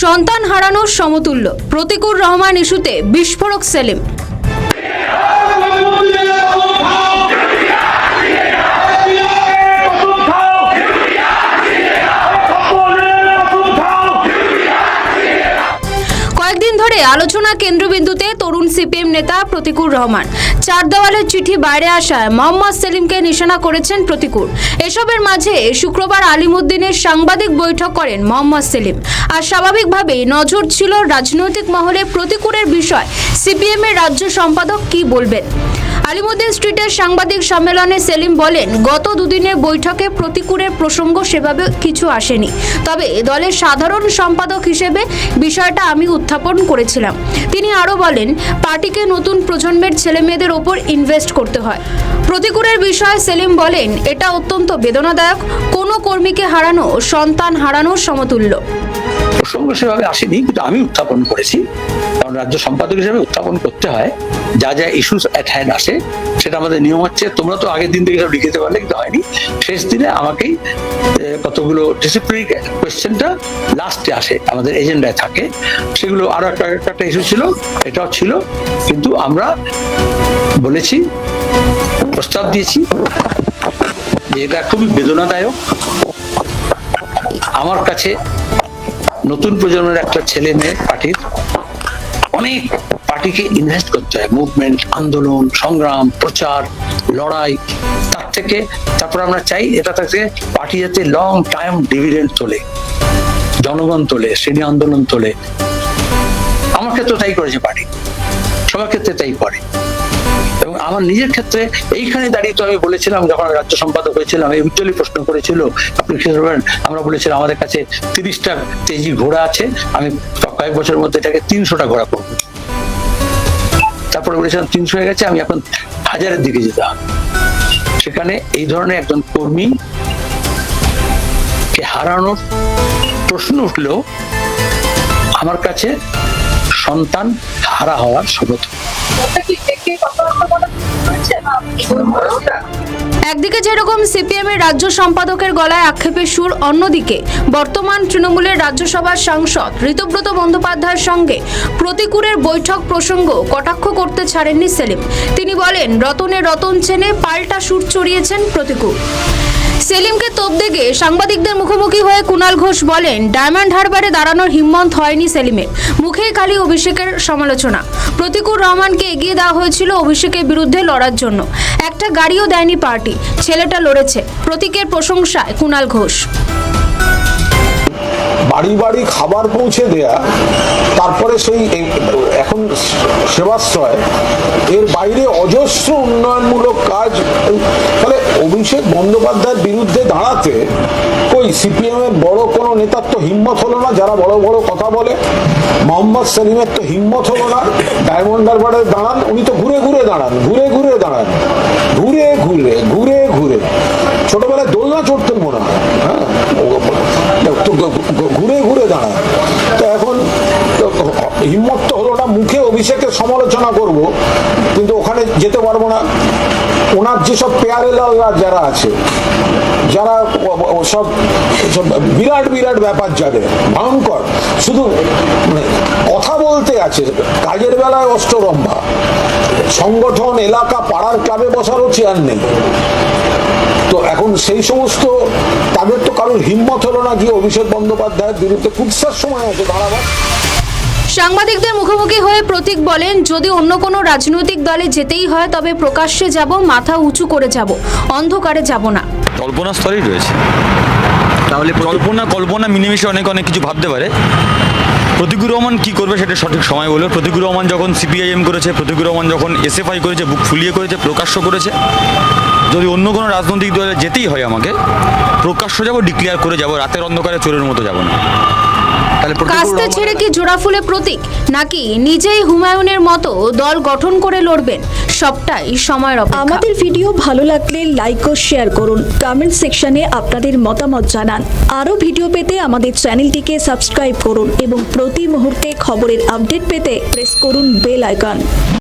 সন্তান হারানোর সমতুল্য প্রতিকুর রহমান ইস্যুতে বিস্ফোরক সেলিম। কয়েকদিন ধরে আলোচনা কেন্দ্রবিন্দুতে তরুণ সিপিএম নেতা প্রতিকুর রহমান। চার দেওয়ালের চিঠি বাইরে আসায় মোহাম্মদ সেলিমকে নিশানা করেছেন প্রতিকুর। এসবের মাঝে শুক্রবার আলিমুদ্দিনের সাংবাদিক বৈঠক করেন মোহাম্মদ সেলিম। আর স্বাভাবিকভাবেই নজর ছিল রাজনৈতিক মহলে প্রতিকুরের বিষয়। সিপিএম এর রাজ্য সম্পাদক কি বলবেন? আলিমুদ্দিন স্ট্রিটের সাংবাদিক সম্মেলনে সেলিম বলেন, গত দুদিনের বৈঠকে প্রতিকুরের প্রসঙ্গ সেভাবে কিছু আসেনি, তবে দলের সাধারণ সম্পাদক হিসেবে বিষয়টা আমি উত্থাপন করেছিলাম। তিনি আরও বলেন, পার্টিকে নতুন প্রজন্মের ছেলেমেয়েদের ওপর ইনভেস্ট করতে হয়। প্রতিকুরের বিষয়ে সেলিম বলেন, এটা অত্যন্ত বেদনাদায়ক। কোনো কর্মীকে হারানো সন্তান হারানোর সমতুল্য। প্রসঙ্গ সেভাবে আসেনি, কিন্তু আমি উত্থাপন করেছি, কারণ রাজ্য সম্পাদক হিসেবে উত্থাপন করতে হয়। যা যা ইস্যুস অ্যাট হ্যান্ড আসে সেটা আমাদের নিয়ম হচ্ছে। তোমরা তো আগের দিন থেকে সব লিখে দিতে পারলে, কিন্তু হয়নি। শেষ দিনে আমাকেই কতগুলো ডিসিপ্লিনারি কোয়েশ্চেনটা লাস্টে আসে, আমাদের এজেন্ডায় থাকে। সেগুলো আরো একটা ইস্যু ছিল, এটাও ছিল, কিন্তু আমরা বলেছি, প্রস্তাব দিয়েছি যে এটা খুবই বেদনাদায়ক। আমার কাছে নতুন প্রজন্মের একটা ছেলে মেয়ে পার্টির অনেক পার্টিকে ইনভেস্ট করতে হয়, মুভমেন্ট, আন্দোলন, সংগ্রাম, প্রচার, লড়াই। তার থেকে তারপর আমরা চাই এটা থেকে পার্টি যাতে লং টাইম ডিভিডেন্ড তোলে, জনগণ তোলে, শ্রেণী আন্দোলন তোলে। আমার ক্ষেত্রে তাই করেছে পার্টি, সবার ক্ষেত্রে তাই করে। এবং আমার নিজের ক্ষেত্রে এইখানে দাঁড়িয়ে তো আমি বলেছিলাম, যখন রাজ্য সম্পাদক হয়েছিলাম, এই উজ্জ্বলী প্রশ্ন করেছিল, আপনি কি করবেন? আমরা বলেছিলাম আমাদের কাছে 30টা তেজি ঘোড়া আছে, আমি কয়েক বছরের মধ্যে এটাকে 300টা ঘোড়া করবো। তারপরে বলেছিলাম 300 হয়ে গেছে, আমি এখন 1000-এর দিকে যেতে হবে। সেখানে এই ধরনের একজন কর্মী কে হারানোর প্রশ্ন উঠলেও আমার কাছে সন্তান হারা হওয়ার শপথ। একদিকে যেরকম সিপিএম এর রাজ্য সম্পাদকের গলায় আক্ষেপের সুর, অন্যদিকে বর্তমান তৃণমূলের রাজ্যসভার সাংসদ ঋতব্রত বন্দ্যোপাধ্যায়ের সঙ্গে প্রতিকুরের বৈঠক প্রসঙ্গ কটাক্ষ করতে ছাড়েননি সেলিম। তিনি বলেন, রতনের রতন চেনে পাল্টা সুর চড়িয়েছেন প্রতিকুর। সেলিমকে তোপ দেগে সাংবাদিকদের মুখোমুখি হয়ে কুণাল ঘোষ বলেন, ডায়মন্ড হারবারে দাঁড়ানোর হিম্মত হয়নি সেলিমের, মুখেই খালি অভিষেকের সমালোচনা। প্রতিকুর রহমানকে এগিয়ে দেওয়া হয়েছিল অভিষেকের বিরুদ্ধে লড়ার জন্য, একটা গাড়িও দেয়নি পার্টি, ছেলেটা লড়েছে। প্রতীকের প্রশংসায় কুণাল ঘোষ। বাড়ি বাড়ি খাবার পৌঁছে দেয়া, তারপরে সেই এখন সেবাশ্রয়, এর বাইরে অজস্র উন্নয়নমূলক কাজ। ফলে অভিষেক বন্দ্যোপাধ্যায়ের বিরুদ্ধে দাঁড়াতে কই সিপিএম এর বড় কোনো নেতার তো হিম্মত হলো না, যারা বড় বড় কথা বলে। মোহাম্মদ সেলিমের তো হিম্মত হলো না ডায়মন্ড হারবারে দাঁড়ান। উনি তো ঘুরে ঘুরে দাঁড়ান, ছোটবেলায় দোলনা চড়তেন মনে হয়, হ্যাঁ, ঘুরে ঘুরে দাঁড়ায়। তো এখন হিম্মত তো হলো না, মুখে অভিষেকের সমালোচনা করব, কিন্তু ওখানে যেতে পারবো না। ওনার যেসব পেয়ারেলালরা যারা আছে, যারা সব বিরাট বিরাট ব্যাপার, যাদের ভয়ঙ্কর, শুধু কথা বলতে আছে, কাজের বেলায় অষ্টরম্ভা, সংগঠন, এলাকা, পাড়ার ক্লাবে বসারও চেয়ার নেই। তো এখন সেই সমস্ত তাদের তো কারোর হিম্মত হলো না গিয়ে অভিষেক বন্দ্যোপাধ্যায়ের বিরুদ্ধে কুৎসার সময় আছে দাঁড়াবার। সাংবাদিকদের মুখোমুখি হয়ে প্রতীক বলেন, যদি অন্য কোনো রাজনৈতিক দলে যেতেই হয় তবে প্রকাশ্যে যাব, মাথা উঁচু করে যাব, অন্ধকারে যাব না। কল্পনা স্তরেই রয়েছে, তাহলে কল্পনা মিলেমিশে অনেক কিছু ভাবতে পারে। প্রতিকুর রহমান কি করবে সেটা সঠিক সময় বলবে। প্রতিকুর রহমান যখন সিপিআইএম করেছে, প্রতিকুর রহমান যখন এসএফআই করেছে, বুক ফুলিয়ে করেছে, প্রকাশ্য করেছে। যদি অন্য কোনো রাজনৈতিক দলে যেতেই হয় আমাকে, প্রকাশ্য যাব, ডিক্লেয়ার করে যাব, রাতের অন্ধকারে চোরের মতো যাব না। কাস্তে ছেড়ে কি জোড়া ফুলে প্রতীক, নাকি নিজেই হুমায়ুনের মতো দল গঠন করে লড়বেন? সবটাই সময়ের অপেক্ষা। আমাদের ভিডিও ভালো লাগলে লাইক ও শেয়ার করুন, কমেন্ট সেকশনে আপনাদের মতামত জানান। আরও ভিডিও পেতে আমাদের চ্যানেলটিকে সাবস্ক্রাইব করুন এবং প্রতি মুহূর্তে খবরের আপডেট পেতে প্রেস করুন বেল আইকন।